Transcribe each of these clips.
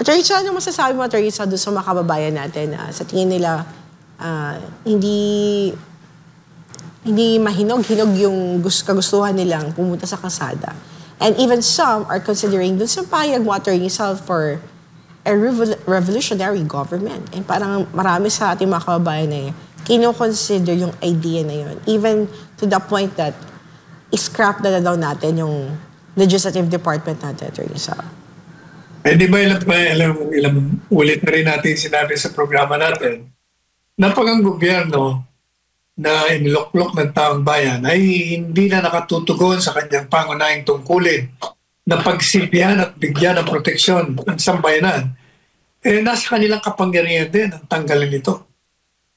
Teresa, ano masasabi mo, Teresa, doon sa mga kababayan natin na sa tingin nila hindi mahinog-hinog yung kagustuhan nilang pumunta sa kalsada. And even some are considering doon sa payag mo, Teresa, for a revolutionary government. And parang marami sa ating mga kababayan na kino-consider yung idea na yun. Even to the point that scrap na daw natin yung legislative department natin, Teresa. Di ba ilang ulit na rin natin sinabi sa programa natin na pag ang gobyerno na iniloklok ng taong bayan ay hindi na nakatutugon sa kanyang pangunahing tungkulin na pagsilbihan at bigyan ng proteksyon ng sambayanan, nasa kanilang kapangyarihan din ang tanggalin ito.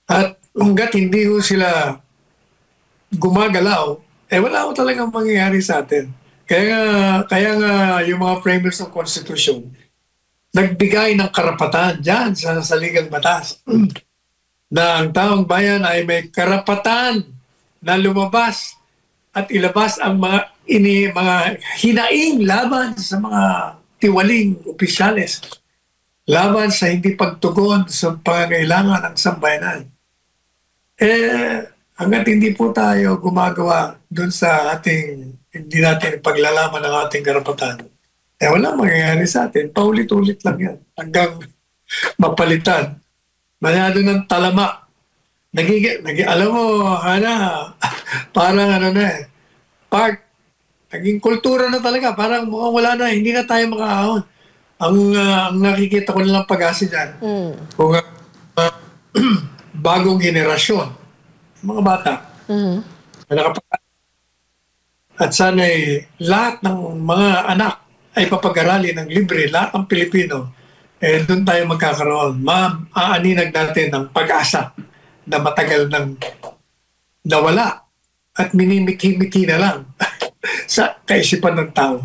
At hanggat hindi ho sila gumagalaw, wala ho talagang mangyayari sa atin. Kaya nga yung mga framers ng Constitution nagbigay ng karapatan dyan sa saligang batas na ang taong bayan ay may karapatan na lumabas at ilabas ang mga hinaing laban sa mga tiwaling opisyales, laban sa hindi pagtugon sa pangangailangan ng sambayanan. Hanggat hindi po tayo gumagawa dun sa hindi natin paglalaman ng ating karapatan, wala mangyayari sa atin. Paulit-ulit lang yan hanggang mapalitan. Masyado ng talamak. Alam mo, Hana, parang naging kultura na talaga. Parang mukhang wala na, hindi na tayo makaahon. Ang nakikita ko nilang pag-asa dyan, kung bagong generasyon, mga bata, at sana'y lahat ng mga anak ay papag-aralin ng libre, lahat ng Pilipino, doon tayo magkakaroon. Maaninag natin ng pag-asa na matagal nang nawala at minimiki-miki na lang sa kaisipan ng tao.